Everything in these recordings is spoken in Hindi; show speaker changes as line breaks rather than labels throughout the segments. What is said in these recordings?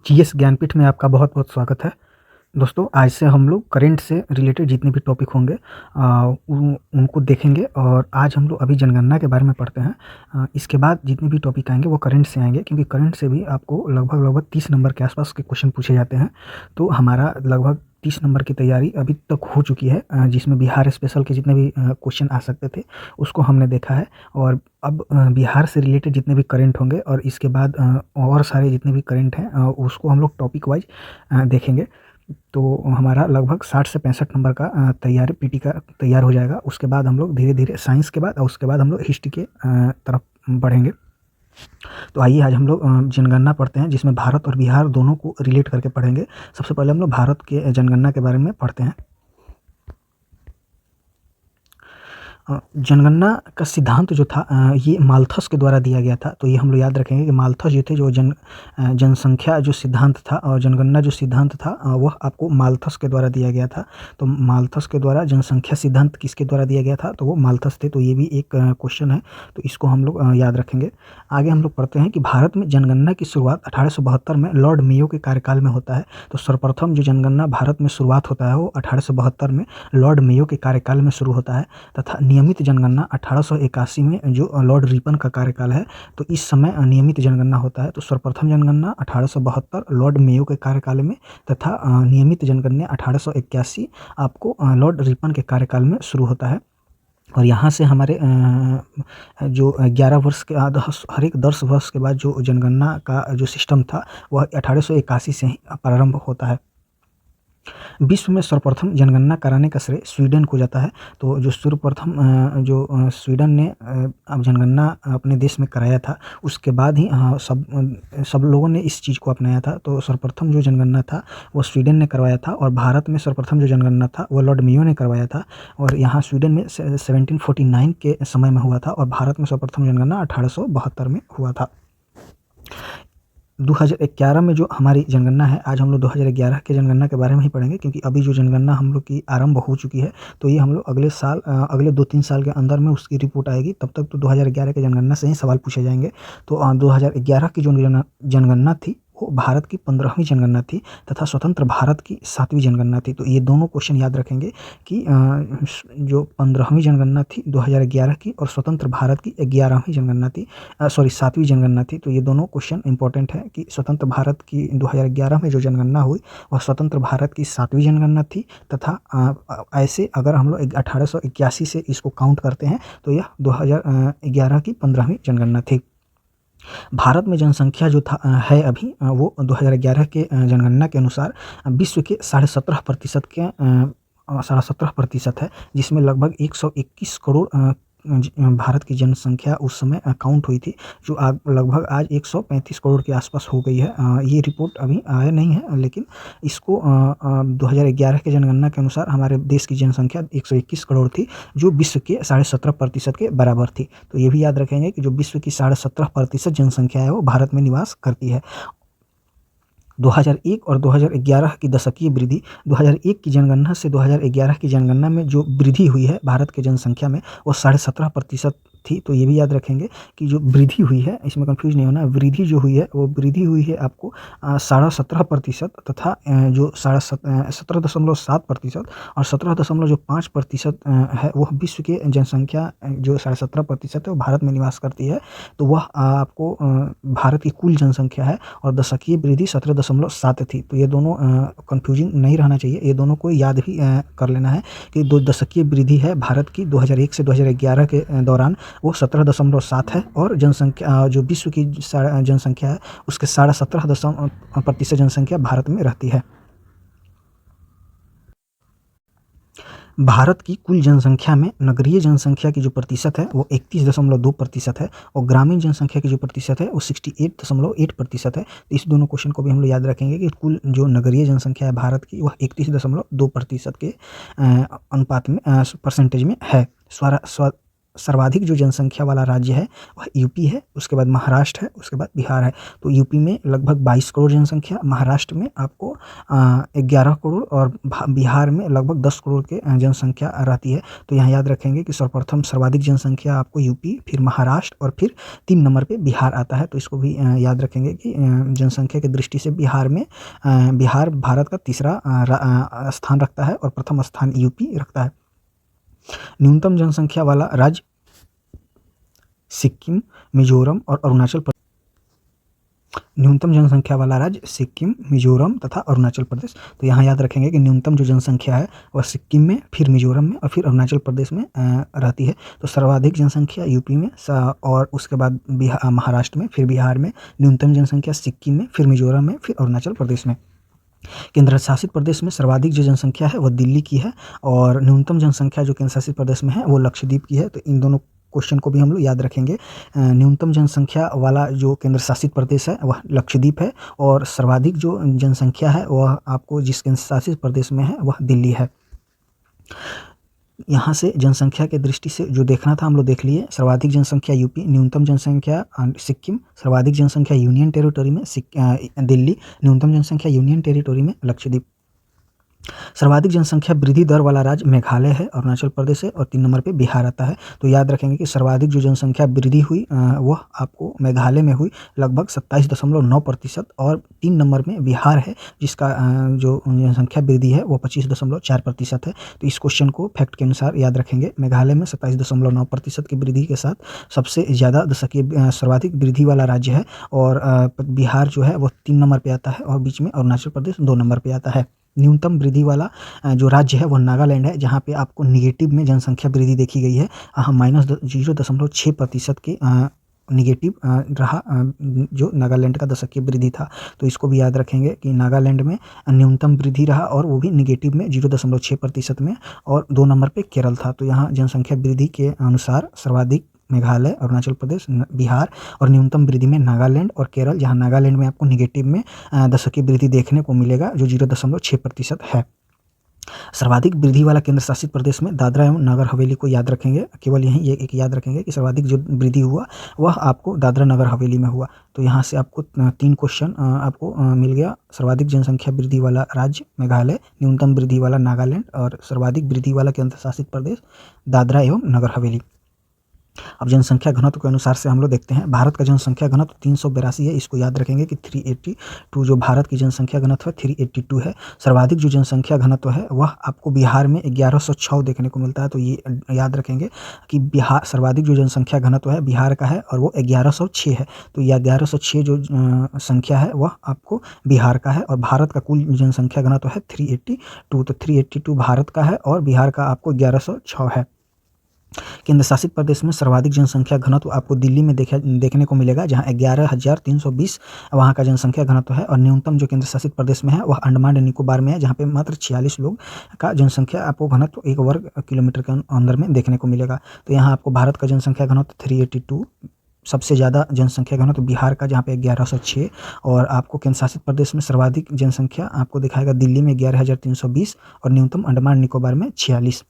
जीएस ज्ञानपीठ में आपका बहुत-बहुत स्वागत है। दोस्तों, आज से हम लोग करंट से रिलेटेड जितने भी टॉपिक होंगे उनको देखेंगे और आज हम लोग अभी जनगणना के बारे में पढ़ते हैं। इसके बाद जितने भी टॉपिक आएँगे वो करंट से आएँगे, क्योंकि करंट से भी आपको लगभग 30 नंबर के आसपास के क्वेश्चन पूछे जाते हैं। तो हमारा लगभग 30 नंबर की तैयारी अभी तक हो चुकी है, जिसमें बिहार स्पेशल के जितने भी क्वेश्चन आ सकते थे उसको हमने देखा है। और अब बिहार से रिलेटेड जितने भी करंट होंगे और इसके बाद और सारे जितने भी करंट हैं उसको हम लोग टॉपिक वाइज देखेंगे। तो हमारा लगभग 60 से 65 नंबर का तैयारी पीटी का तैयार हो जाएगा। उसके बाद हम लोग धीरे-धीरे साइंस के बाद और उसके बाद हम लोग हिस्ट्री के तरफ बढ़ेंगे। तो आइए आज हम लोग जनगणना पढ़ते हैं, जिसमें भारत और बिहार दोनों को रिलेट करके पढ़ेंगे। सबसे पहले हम लोग भारत के जनगणना के बारे में पढ़ते हैं। जनगणना का सिद्धांत जो था ये माल्थस के द्वारा दिया गया था। तो ये हम लोग याद रखेंगे कि माल्थस जो थे, जो जनसंख्या जो सिद्धांत था और जनगणना जो सिद्धांत था वह आपको माल्थस के द्वारा दिया गया था। तो माल्थस के द्वारा जनसंख्या सिद्धांत किसके द्वारा दिया गया था? तो वो माल्थस थे। तो ये भी एक क्वेश्चन है, तो इसको हम लोग याद रखेंगे। आगे हम लोग पढ़ते हैं कि भारत में जनगणना की शुरुआत 1872 में लॉर्ड मेयो के कार्यकाल में होता है। तो सर्वप्रथम जो जनगणना भारत में शुरुआत होता है वो 1872 में लॉर्ड मेयो के कार्यकाल में शुरू होता है, तथा नियमित जनगणना 1881 में जो लॉर्ड रिपन का कार्यकाल है, तो इस समय नियमित जनगणना होता है। तो सर्वप्रथम जनगणना 1872 लॉर्ड मेयो के कार्यकाल में, तथा नियमित जनगणना 1881 आपको लॉर्ड रिपन के कार्यकाल में शुरू होता है। और यहाँ से हमारे जो 11 वर्ष के हर एक 10 वर्ष के बाद जो जनगणना का जो सिस्टम था वह 1881 से ही प्रारंभ होता है। विश्व में सर्वप्रथम जनगणना कराने का श्रेय स्वीडन को जाता है। तो जो सर्वप्रथम स्वीडन ने अब जनगणना अपने देश में कराया था, उसके बाद ही सब लोगों ने इस चीज़ को अपनाया था। तो सर्वप्रथम जो जनगणना था वो स्वीडन ने करवाया था, और भारत में सर्वप्रथम जो जनगणना था वो लॉर्ड मेयो ने करवाया था। और यहाँ स्वीडन में 1749 के समय में हुआ था, और भारत में सर्वप्रथम जनगणना 1872 में हुआ था। 2011 में जो हमारी जनगणना है, आज हम लोग 2011 के जनगणना के बारे में ही पढ़ेंगे, क्योंकि अभी जो जनगणना हम लोग की आरंभ हो चुकी है, तो ये हम लोग अगले साल अगले 2-3 साल के अंदर में उसकी रिपोर्ट आएगी। तब तक तो 2011 के जनगणना से ही सवाल पूछे जाएंगे। तो 2011 की जो जनगणना थी वो भारत की 15वीं जनगणना थी, तथा स्वतंत्र भारत की 7वीं जनगणना थी। तो ये दोनों क्वेश्चन याद रखेंगे कि जो 15वीं जनगणना थी 2011 की, और स्वतंत्र भारत की 11वीं जनगणना थी, 7वीं जनगणना थी। तो ये दोनों क्वेश्चन इंपॉर्टेंट है कि स्वतंत्र भारत की 2011 में जो जनगणना हुई वह स्वतंत्र भारत की 7वीं जनगणना थी, तथा ऐसे अगर हम लोग 1881 से इसको काउंट करते हैं तो यह 2011 की 15वीं जनगणना थी। भारत में जनसंख्या जो था है अभी वो 2011 के जनगणना के अनुसार विश्व के 17.5% है, जिसमें लगभग 121 करोड़ भारत की जनसंख्या उस समय काउंट हुई थी, जो लगभग आज 135 करोड़ के आसपास हो गई है। ये रिपोर्ट अभी आया नहीं है, लेकिन इसको 2011 के जनगणना के अनुसार हमारे देश की जनसंख्या 121 करोड़ थी, जो विश्व के 17.5% के बराबर थी। तो ये भी याद रखेंगे कि जो विश्व की 17.5% जनसंख्या है वो भारत में निवास करती है। 2001 और 2011 की दशकीय वृद्धि, 2001 की जनगणना से 2011 की जनगणना में जो वृद्धि हुई है भारत की जनसंख्या में वो 17.5% थी। तो ये भी याद रखेंगे कि जो वृद्धि हुई है, इसमें कंफ्यूज नहीं होना, वृद्धि जो हुई है वो वृद्धि हुई है आपको 17.5%, तथा जो 17.7% और 17.5% है वह विश्व के जनसंख्या जो 17.5% है वो भारत में निवास करती है। तो वह आपको भारत की कुल जनसंख्या है, और दशकीय वृद्धि 17.7 थी। तो ये दोनों कन्फ्यूजिंग नहीं रहना चाहिए, ये दोनों को याद भी कर लेना है कि 2 दशकीय वृद्धि है भारत की 2001 से 2011 के दौरान वो 17.7 है, और जनसंख्या जो विश्व की जनसंख्या है उसके 17.5% जनसंख्या भारत में रहती है। भारत की कुल जनसंख्या में नगरीय जनसंख्या की जो प्रतिशत है वो 31.2% है, और ग्रामीण जनसंख्या की जो प्रतिशत है वो 68.8% है। तो इस दोनों क्वेश्चन को भी हम लोग याद रखेंगे कि कुल जो नगरीय जनसंख्या है भारत की वह 31.2% के अनुपात में परसेंटेज में है। सर्वाधिक जो जनसंख्या वाला राज्य है वह यूपी है, उसके बाद महाराष्ट्र है, उसके बाद बिहार है। तो यूपी में लगभग 22 करोड़ जनसंख्या, महाराष्ट्र में आपको 11 करोड़ और बिहार में लगभग 10 करोड़ के जनसंख्या रहती है। तो यहाँ याद रखेंगे कि सर्वप्रथम सर्वाधिक जनसंख्या आपको यूपी, फिर महाराष्ट्र और फिर 3 नंबर पे बिहार आता है। तो इसको भी याद रखेंगे कि जनसंख्या की दृष्टि से बिहार भारत का तीसरा स्थान रखता है और प्रथम स्थान यूपी रखता है। न्यूनतम जनसंख्या वाला राज्य सिक्किम, मिजोरम और अरुणाचल प्रदेश। न्यूनतम जनसंख्या वाला राज्य सिक्किम, मिजोरम तथा अरुणाचल प्रदेश। तो यहाँ याद रखेंगे कि न्यूनतम जो जनसंख्या है वह सिक्किम में, फिर मिजोरम में और फिर अरुणाचल प्रदेश में रहती है। तो सर्वाधिक जनसंख्या यूपी में और उसके बाद महाराष्ट्र में, फिर बिहार में, न्यूनतम जनसंख्या सिक्किम में, फिर मिजोरम में, फिर अरुणाचल प्रदेश में। केंद्र शासित प्रदेश में सर्वाधिक जो जनसंख्या है वह दिल्ली की है और न्यूनतम जनसंख्या जो केंद्र शासित प्रदेश में है वो लक्षद्वीप की है। तो इन दोनों क्वेश्चन को भी हम लोग याद रखेंगे। न्यूनतम जनसंख्या वाला जो केंद्र शासित प्रदेश है वह लक्षद्वीप है और सर्वाधिक जो जनसंख्या है वह आपको जिस केंद्र शासित प्रदेश में है वह दिल्ली है। यहाँ से जनसंख्या के दृष्टि से जो देखना था हम लोग देख लिए। सर्वाधिक जनसंख्या यूपी, न्यूनतम जनसंख्या सिक्किम, सर्वाधिक जनसंख्या यूनियन टेरिटोरी में दिल्ली, न्यूनतम जनसंख्या यूनियन टेरिटोरी में लक्षद्वीप। सर्वाधिक जनसंख्या वृद्धि दर वाला राज्य मेघालय है, अरुणाचल प्रदेश है और 3 नंबर पे बिहार आता है। तो याद रखेंगे कि सर्वाधिक जो जनसंख्या वृद्धि हुई वह आपको मेघालय में हुई लगभग 27.9% और 3 नंबर में बिहार है जिसका जो जनसंख्या वृद्धि है वो 25.4% है। तो इस क्वेश्चन को फैक्ट के अनुसार याद रखेंगे। मेघालय में 27.9% की वृद्धि के साथ सबसे ज़्यादा दशकीय सर्वाधिक वृद्धि वाला राज्य है और बिहार जो है वो 3 नंबर पर आता है और बीच में अरुणाचल प्रदेश 2 नंबर पर आता है। न्यूनतम वृद्धि वाला जो राज्य है वो नागालैंड है जहाँ पे आपको निगेटिव में जनसंख्या वृद्धि देखी गई है। -0.6% के निगेटिव रहा जो नागालैंड का दशकीय वृद्धि था। तो इसको भी याद रखेंगे कि नागालैंड में न्यूनतम वृद्धि रहा और वो भी निगेटिव में 0.6% में और 2 नंबर पे केरल था। तो यहाँ जनसंख्या वृद्धि के अनुसार सर्वाधिक मेघालय, अरुणाचल प्रदेश, बिहार और न्यूनतम वृद्धि में नागालैंड और केरल, जहां नागालैंड में आपको निगेटिव में दशकीय वृद्धि देखने को मिलेगा जो 0.6% है। सर्वाधिक वृद्धि वाला केंद्र शासित प्रदेश में दादरा एवं नगर हवेली को याद रखेंगे। केवल यहीं ये एक याद रखेंगे कि सर्वाधिक जो वृद्धि हुआ वह आपको दादरा नगर हवेली में हुआ। तो यहाँ से आपको 3 क्वेश्चन आपको मिल गया। सर्वाधिक जनसंख्या वृद्धि वाला राज्य मेघालय, न्यूनतम वृद्धि वाला नागालैंड और सर्वाधिक वृद्धि वाला केंद्र शासित प्रदेश दादरा एवं नगर हवेली। अब जनसंख्या घनत्व के अनुसार से हम लोग देखते हैं। भारत का जनसंख्या घनत्व 382 है। इसको याद रखेंगे कि 382 जो भारत की जनसंख्या घनत्व है 382 है। सर्वाधिक जो जनसंख्या घनत्व है वह आपको बिहार में 1106 देखने को मिलता है। तो ये याद रखेंगे कि बिहार सर्वाधिक जो जनसंख्या घनत्व है बिहार का है और वो 1106 है। तो यह 1106 जो संख्या है वह आपको बिहार का है और भारत का कुल जनसंख्या घनत्व है 382। तो 382 भारत का है और बिहार का आपको 1106 है। केंद्र शासित प्रदेश में सर्वाधिक जनसंख्या घनत्व आपको दिल्ली में देखने को मिलेगा जहां 11,320 वहां का जनसंख्या घनत्व है और न्यूनतम जो केंद्र शासित प्रदेश में है वह अंडमान एंड निकोबार में है जहां पे मात्र 46 लोग का जनसंख्या आपको घनत्व 1 वर्ग किलोमीटर के अंदर में देखने को मिलेगा। तो यहाँ आपको भारत का जनसंख्या घनत्व 382, सबसे ज़्यादा जनसंख्या घनत्व बिहार का जहाँ पे 1106 और आपको केंद्र शासित प्रदेश में सर्वाधिक जनसंख्या आपको दिखाएगा दिल्ली में 11,320 और न्यूनतम अंडमान निकोबार में 46।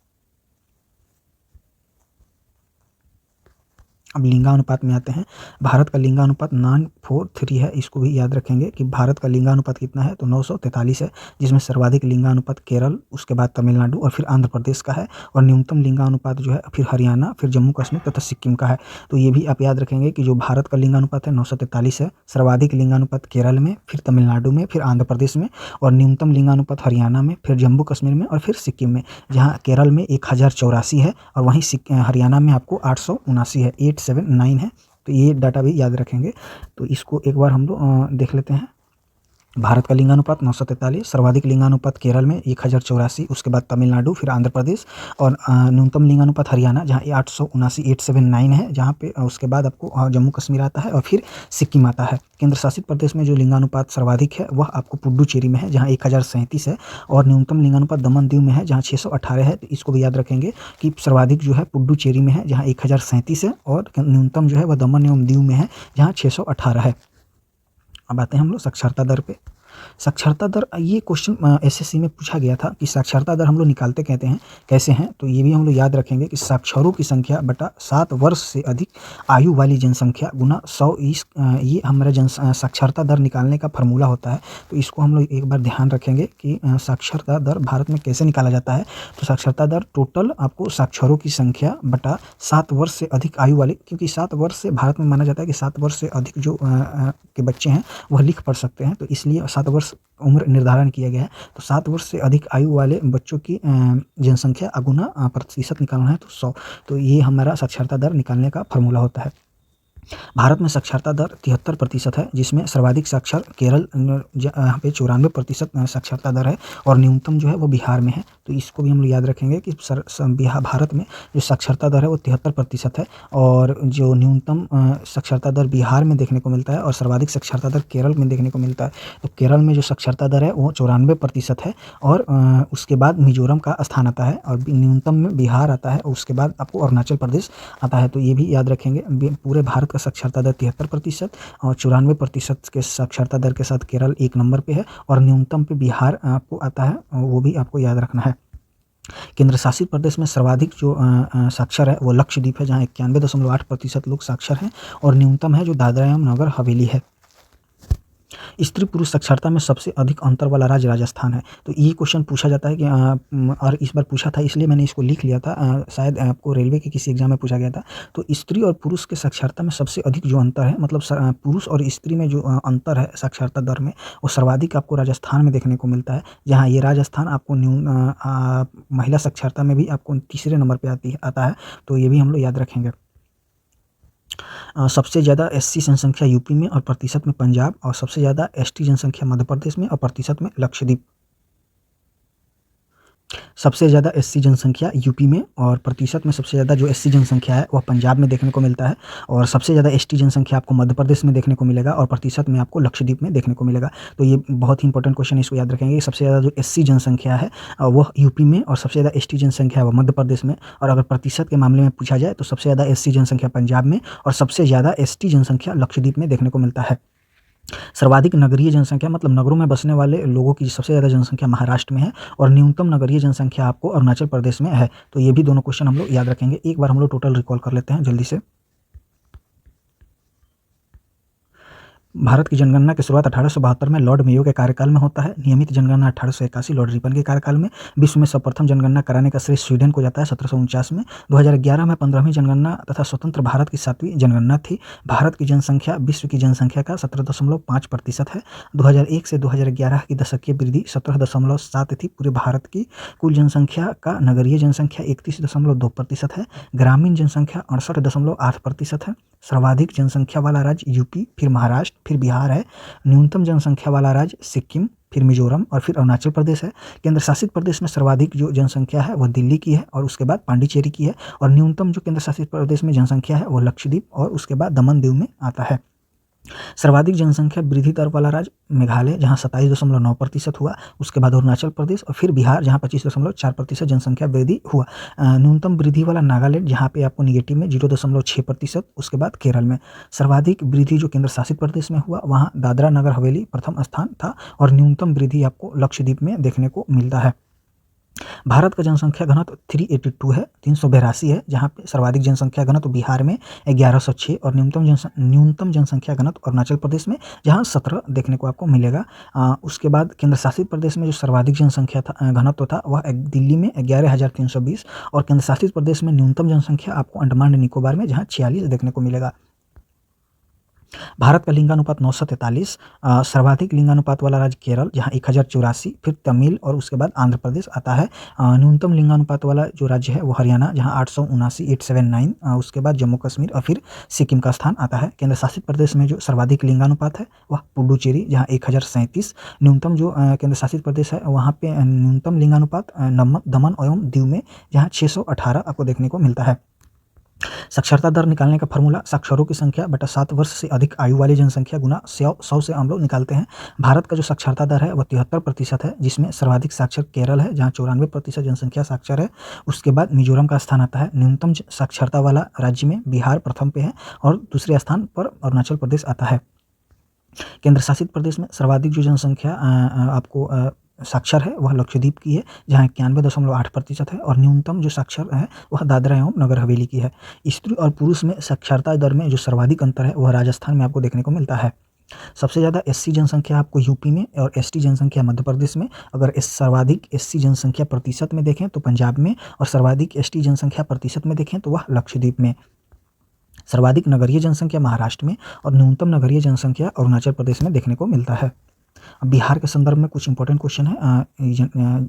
अब लिंगानुपात में आते हैं। भारत का लिंगानुपात 9:4:3 है। इसको भी याद रखेंगे कि भारत का लिंगानुपात कितना है तो 943 है जिसमें सर्वाधिक लिंगानुपात केरल, उसके बाद तमिलनाडु और फिर आंध्र प्रदेश का है और न्यूनतम लिंगानुपात जो है फिर हरियाणा, फिर जम्मू कश्मीर तथा सिक्किम का है। तो ये भी आप याद रखेंगे कि जो भारत का लिंगानुपात है 943 है, सर्वाधिक लिंगानुपात केरल में, फिर तमिलनाडु में, फिर आंध्र प्रदेश में और न्यूनतम लिंगानुपात हरियाणा में, फिर जम्मू कश्मीर में और फिर सिक्किम में, जहाँ केरल में 1084 है और वहीं हरियाणा में आपको 879 है, 879 है। तो ये डाटा भी याद रखेंगे। तो इसको एक बार हम लोग देख लेते हैं। भारत का लिंगानुपात 943, सर्वाधिक लिंगानुपात केरल में 1084, उसके बाद तमिलनाडु, फिर आंध्र प्रदेश और न्यूनतम लिंगानुपात हरियाणा जहाँ 879 879 है, जहाँ पे उसके बाद आपको जम्मू कश्मीर आता है और फिर सिक्किम आता है। केंद्र शासित प्रदेश में जो लिंगानुपात सर्वाधिक है वह आपको पुडुचेरी में है जहाँ 1037 है और न्यूनतम लिंगानुपात दमन दीव में है जहाँ 618 है। तो इसको भी याद रखेंगे कि सर्वाधिक जो है पुडुचेरी में है जहाँ 1037 है और न्यूनतम जो है वह दमन एवं दीव में है जहाँ 618 है। अब आते हैं हम लोग साक्षरता दर पे। साक्षरता दर ये क्वेश्चन एसएससी में पूछा गया था कि साक्षरता दर हम लोग निकालते कहते हैं कैसे हैं, तो ये भी हम लोग याद रखेंगे कि साक्षरों की संख्या बटा 7 वर्ष से अधिक आयु वाली जनसंख्या गुना 100 ये हमारा साक्षरता दर निकालने का फार्मूला होता है। तो इसको हम लोग एक बार ध्यान रखेंगे कि साक्षरता दर भारत में कैसे निकाला जाता है। तो साक्षरता दर टोटल आपको साक्षरों की संख्या बटा 7 वर्ष से अधिक आयु वाले, क्योंकि 7 वर्ष से भारत में माना जाता है कि 7 वर्ष से अधिक जो के बच्चे हैं वह लिख पढ़ सकते हैं, तो इसलिए 7 वर्ष उम्र निर्धारण किया गया है। तो 7 वर्ष से अधिक आयु वाले बच्चों की जनसंख्या गुना प्रतिशत निकालना है तो 100। तो ये हमारा साक्षरता दर निकालने का फार्मूला होता है। भारत में साक्षरता दर 73% है, जिसमें सर्वाधिक साक्षर केरल यहाँ पे 94% साक्षरता दर है और न्यूनतम जो है वो बिहार में है। तो इसको भी हम लोग याद रखेंगे कि भारत में जो साक्षरता दर है वो 73% है और जो न्यूनतम साक्षरता दर बिहार में देखने को मिलता है और सर्वाधिक साक्षरता दर केरल में देखने को मिलता है। तो केरल में जो साक्षरता दर है वो 94% है और उसके बाद मिजोरम का स्थान आता है और न्यूनतम में बिहार आता है और उसके बाद आपको अरुणाचल प्रदेश आता है। तो ये भी याद रखेंगे, पूरे भारत का साक्षरता दर 73% और 94% के साक्षरता दर के साथ केरल 1 नंबर पे है और न्यूनतम पे बिहार आपको आता है, वो भी आपको याद रखना है। केंद्र शासित प्रदेश में सर्वाधिक जो साक्षर है वो लक्षद्वीप है, जहाँ 91.8% लोग साक्षर हैं और न्यूनतम है जो दादरा एवं नगर हवेली है। स्त्री पुरुष साक्षरता में सबसे अधिक अंतर वाला राज्य राजस्थान है। तो ये क्वेश्चन पूछा जाता है कि और इस बार पूछा था इसलिए मैंने इसको लिख लिया था, शायद आपको रेलवे के किसी एग्जाम में पूछा गया था। तो स्त्री और पुरुष के साक्षरता में सबसे अधिक जो अंतर है, मतलब पुरुष और स्त्री में जो अंतर है साक्षरता दर में, वो सर्वाधिक आपको राजस्थान में देखने को मिलता है, जहाँ ये राजस्थान आपको महिला साक्षरता में भी आपको तीसरे नंबर पर आता है। तो ये भी हम लोग याद रखेंगे। सबसे ज़्यादा एससी जनसंख्या यूपी में और प्रतिशत में पंजाब, और सबसे ज़्यादा एसटी जनसंख्या मध्य प्रदेश में और प्रतिशत में लक्षद्वीप। सबसे ज़्यादा एससी जनसंख्या यूपी में और प्रतिशत में सबसे ज़्यादा जो एससी जनसंख्या है वह पंजाब में देखने को मिलता है और सबसे ज़्यादा एसटी जनसंख्या आपको मध्य प्रदेश में देखने को मिलेगा और प्रतिशत में आपको लक्षद्वीप में देखने को मिलेगा। तो ये बहुत ही इंपॉर्टेंट क्वेश्चन है, इसको याद रखेंगे। सबसे ज़्यादा जो एससी जनसंख्या है वह यूपी में और सबसे ज़्यादा एसटी जनसंख्या है वह मध्य प्रदेश में, और अगर प्रतिशत के मामले में पूछा जाए तो सबसे ज़्यादा एससी जनसंख्या पंजाब में और सबसे ज़्यादा एसटी जनसंख्या लक्षद्वीप में देखने को मिलता है। सर्वाधिक नगरीय जनसंख्या, मतलब नगरों में बसने वाले लोगों की सबसे ज़्यादा जनसंख्या महाराष्ट्र में है और न्यूनतम नगरीय जनसंख्या आपको अरुणाचल प्रदेश में है। तो ये भी दोनों क्वेश्चन हम लोग याद रखेंगे। एक बार हम लोग टोटल रिकॉल कर लेते हैं जल्दी से। भारत की जनगणना की शुरुआत 1872 में लॉर्ड मेयो के कार्यकाल में होता है। नियमित जनगणना 1881 लॉर्ड रिपन के कार्यकाल में। विश्व में सर्वप्रथम जनगणना कराने का श्रेय स्वीडन को जाता है 1749 में। 2011 में 15वीं जनगणना तथा स्वतंत्र भारत की 7वीं जनगणना थी। भारत की जनसंख्या विश्व की जनसंख्या का 17.5% है। 2001 से 2011 की दशकीय वृद्धि 17.7 थी। पूरे भारत की कुल जनसंख्या का नगरीय जनसंख्या 31.2% है। ग्रामीण जनसंख्या 68.8% है। सर्वाधिक जनसंख्या वाला राज्य यूपी, फिर महाराष्ट्र, फिर बिहार है। न्यूनतम जनसंख्या वाला राज्य सिक्किम, फिर मिजोरम और फिर अरुणाचल प्रदेश है। केंद्र शासित प्रदेश में सर्वाधिक जो जनसंख्या है वह दिल्ली की है और उसके बाद पांडिचेरी की है, और न्यूनतम जो केंद्र शासित प्रदेश में जनसंख्या है वो लक्षद्वीप और उसके बाद दमन दीव में आता है। सर्वाधिक जनसंख्या वृद्धि दर वाला राज्य मेघालय, जहां 27.9% हुआ। उसके बाद अरुणाचल प्रदेश और फिर बिहार, जहां 25.4% जनसंख्या वृद्धि हुआ। न्यूनतम वृद्धि वाला नागालैंड, जहां पे आपको निगेटिव में 0.6%। उसके बाद केरल में। सर्वाधिक वृद्धि जो केंद्र शासित प्रदेश में हुआ वहाँ दादरा नगर हवेली प्रथम स्थान था और न्यूनतम वृद्धि आपको लक्षद्वीप में देखने को मिलता है। भारत का जनसंख्या घनत्व 382 है, 382 है, जहाँ पे सर्वाधिक जनसंख्या घनत्व बिहार में 1106 और न्यूनतम जनसंख्या घनत्व अरुणाचल प्रदेश में जहाँ 17 देखने को आपको मिलेगा। उसके बाद केंद्र शासित प्रदेश में जो सर्वाधिक जनसंख्या था घनत्व था वह दिल्ली में 11,320 और केंद्र शासित प्रदेश में न्यूनतम जनसंख्या आपको अंडमान एंड निकोबार में जहाँ 46 देखने को मिलेगा। भारत का लिंगानुपात 943। सर्वाधिक लिंगानुपात वाला राज्य केरल, जहाँ 1084, फिर तमिल और उसके बाद आंध्र प्रदेश आता है। न्यूनतम लिंगानुपात वाला जो राज्य है वो हरियाणा, जहाँ 879, 879। उसके बाद जम्मू कश्मीर और फिर सिक्किम का स्थान आता है। केंद्र शासित प्रदेश में जो सर्वाधिक लिंगानुपात है वह पुडुचेरी, जहाँ 1037। न्यूनतम जो केंद्र शासित प्रदेश है वहाँ पे न्यूनतम लिंगानुपात दमन एवं दीव में, जहाँ 618 आपको देखने को मिलता है। साक्षरता दर निकालने का फॉर्मूला साक्षरों की संख्या बटा 7 वर्ष से अधिक आयु वाली जनसंख्या गुना 100 से हम लोग निकालते हैं। भारत का जो साक्षरता दर है वह 73% है, जिसमें सर्वाधिक साक्षर केरल है जहां 94% जनसंख्या साक्षर है। उसके बाद मिजोरम का स्थान आता है। न्यूनतम साक्षरता वाला राज्य में बिहार प्रथम पे है और दूसरे स्थान पर अरुणाचल प्रदेश आता है। केंद्र शासित प्रदेश में सर्वाधिक जो जनसंख्या आपको साक्षर है वह लक्षद्वीप की है, जहाँ 91.8% है, और न्यूनतम जो साक्षर है वह दादरा एवं नगर हवेली की है। स्त्री और पुरुष में साक्षरता दर में जो सर्वाधिक अंतर है वह राजस्थान में आपको देखने को मिलता है। सबसे ज़्यादा एससी जनसंख्या आपको यूपी में और एसटी जनसंख्या मध्य प्रदेश में। अगर सर्वाधिक एससी जनसंख्या प्रतिशत में देखें तो पंजाब में, और सर्वाधिक एसटी जनसंख्या प्रतिशत में देखें तो वह लक्षद्वीप में। सर्वाधिक नगरीय जनसंख्या महाराष्ट्र में और न्यूनतम नगरीय जनसंख्या अरुणाचल प्रदेश में देखने को मिलता है। अब बिहार के संदर्भ में कुछ इंपॉर्टेंट क्वेश्चन है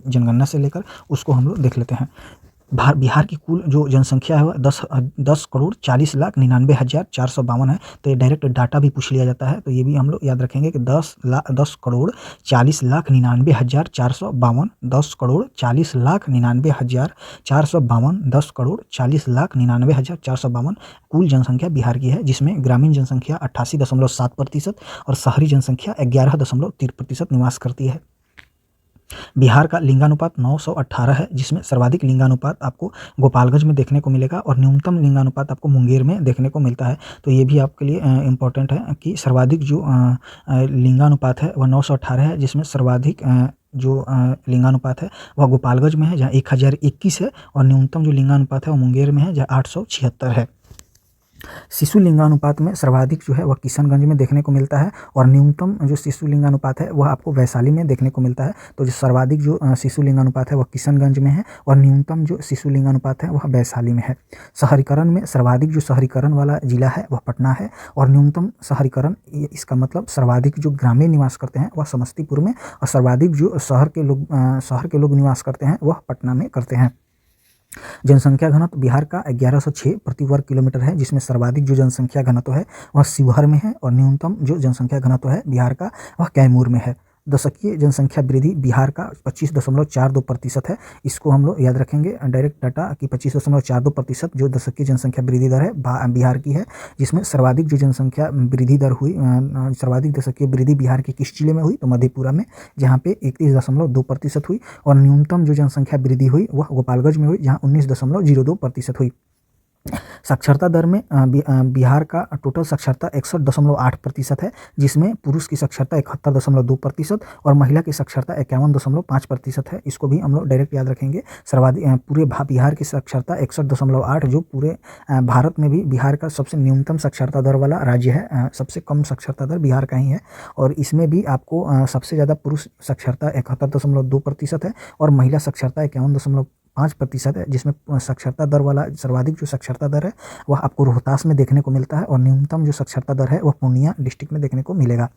जनगणना से लेकर, उसको हम लोग देख लेते हैं। बिहार की कुल जो जनसंख्या है वह 10,40,99,452 है। तो ये डायरेक्ट डाटा भी पूछ लिया जाता है, तो ये भी हम लोग याद रखेंगे कि 10,40,99,452, 10,40,99,452, 10,40,99,452 कुल जनसंख्या बिहार की है, जिसमें ग्रामीण जनसंख्या 88.7% और शहरी जनसंख्या 11.3% निवास करती है। बिहार का लिंगानुपात 918 है, जिसमें सर्वाधिक लिंगानुपात आपको गोपालगंज में देखने को मिलेगा और न्यूनतम लिंगानुपात आपको मुंगेर में देखने को मिलता है। तो ये भी आपके लिए इम्पोर्टेंट है कि सर्वाधिक जो लिंगानुपात है वह 918 है, जिसमें सर्वाधिक जो लिंगानुपात है वह गोपालगंज में है, जहाँ 1021 है, और न्यूनतम जो लिंगानुपात है वह मुंगेर में है, जहाँ 876 है। शिशु लिंगानुपात में सर्वाधिक जो है वह किशनगंज में देखने को मिलता है, और न्यूनतम जो शिशु लिंगानुपात है वह आपको वैशाली में देखने को मिलता है। तो जो सर्वाधिक जो शिशु लिंगानुपात है वह किशनगंज में है, और न्यूनतम जो शिशु लिंगानुपात है वह वैशाली में है। शहरीकरण में सर्वाधिक जो शहरीकरण वाला जिला है वह पटना है, और न्यूनतम शहरीकरण, इसका मतलब सर्वाधिक जो ग्रामीण निवास करते हैं वह समस्तीपुर में, और सर्वाधिक जो शहर के लोग निवास करते हैं वह पटना में करते हैं। जनसंख्या घनत्व बिहार का 1106 प्रति वर्ग किलोमीटर है, जिसमें सर्वाधिक जो जनसंख्या घनत्व है वह शिवहर में है, और न्यूनतम जो जनसंख्या घनत्व है बिहार का वह कैमूर में है। दशकीय जनसंख्या वृद्धि बिहार का 25.42% है। इसको हम लोग याद रखेंगे डायरेक्ट डाटा कि 25.42% जो दशकीय जनसंख्या वृद्धि दर है बिहार की है, जिसमें सर्वाधिक जो जनसंख्या वृद्धि दर हुई, सर्वाधिक दशकीय वृद्धि बिहार के किस जिले में हुई, तो मधेपुरा में, जहाँ पे 31.2% हुई, और न्यूनतम जो जनसंख्या वृद्धि हुई वह गोपालगंज में हुई, जहाँ 19.02% हुई। साक्षरता दर में बिहार का टोटल साक्षरता 61.8% है, जिसमें पुरुष की साक्षरता 71.2% और महिला की साक्षरता 51.5% है। इसको भी हम लोग डायरेक्ट याद रखेंगे। सर्वाधिक पूरे बिहार की साक्षरता 61.8, जो पूरे भारत में भी बिहार का सबसे न्यूनतम साक्षरता दर वाला राज्य है। सबसे कम साक्षरता दर बिहार का ही है, और इसमें भी आपको सबसे ज़्यादा पुरुष साक्षरता 71.2% है, और महिला साक्षरता 51.5% है, जिसमें साक्षरता दर वाला सर्वाधिक जो साक्षरता दर है वह आपको रोहतास में देखने को मिलता है, और न्यूनतम जो साक्षरता दर है वह पूर्णिया डिस्ट्रिक्ट में देखने को मिलेगा।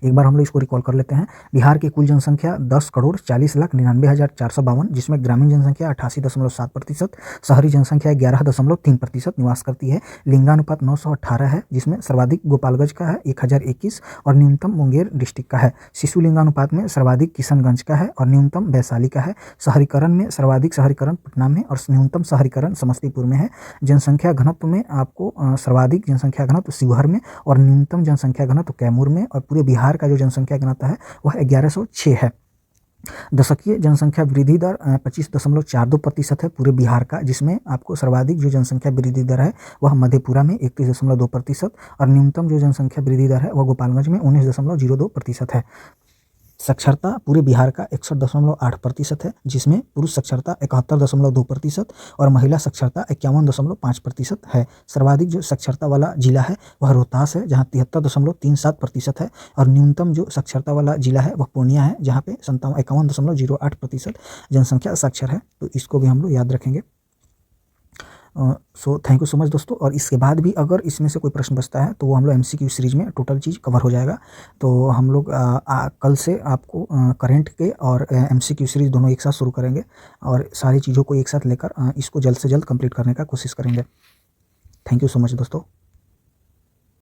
एक बार हम लोग इसको रिकॉल कर लेते हैं। बिहार की कुल जनसंख्या 10,40,99,452, जिसमें ग्रामीण जनसंख्या 88.7%, शहरी जनसंख्या 11.3% निवास करती है। लिंगानुपात 918 है, जिसमें सर्वाधिक गोपालगंज का है 1021, और न्यूनतम मुंगेर डिस्ट्रिक्ट का है। शिशु लिंगानुपात में सर्वाधिक किशनगंज का है, और न्यूनतम वैशाली का है। शहरीकरण में सर्वाधिक शहरीकरण पटना में, और न्यूनतम शहरीकरण समस्तीपुर में है। जनसंख्या घनत्व में आपको सर्वाधिक जनसंख्या घनत्व शिवहर में, और न्यूनतम जनसंख्या घनत्व कैमूर में, और पूरे बिहार का जो जनसंख्या घनत्व है वह 1106 है। दशकीय जनसंख्या वृद्धि दर 25.42% है पूरे बिहार का, जिसमें आपको सर्वाधिक जो जनसंख्या वृद्धि दर है वह मधेपुरा में 31.2%, और न्यूनतम जो जनसंख्या वृद्धि दर है वह गोपालगंज में 19.02% है। साक्षरता पूरे बिहार का 61.8% है, जिसमें पुरुष साक्षरता 71.2% और महिला साक्षरता 51.5% है। सर्वाधिक जो साक्षरता वाला जिला है वह रोहतास है, जहाँ 73.37% है, और न्यूनतम जो साक्षरता वाला जिला है वह पूर्णिया है, जहाँ पे 51.08% जनसंख्या साक्षर है। तो इसको भी हम लोग याद रखेंगे। So thank you so much दोस्तों। और इसके बाद भी अगर इसमें से कोई प्रश्न बचता है तो वो हम लोग MCQ सीरीज़ में टोटल चीज़ कवर हो जाएगा। तो हम लोग कल से आपको करंट के और MCQ सीरीज़ दोनों एक साथ शुरू करेंगे, और सारी चीज़ों को एक साथ लेकर इसको जल्द से जल्द कंप्लीट करने का कोशिश करेंगे। थैंक यू सो मच दोस्तों।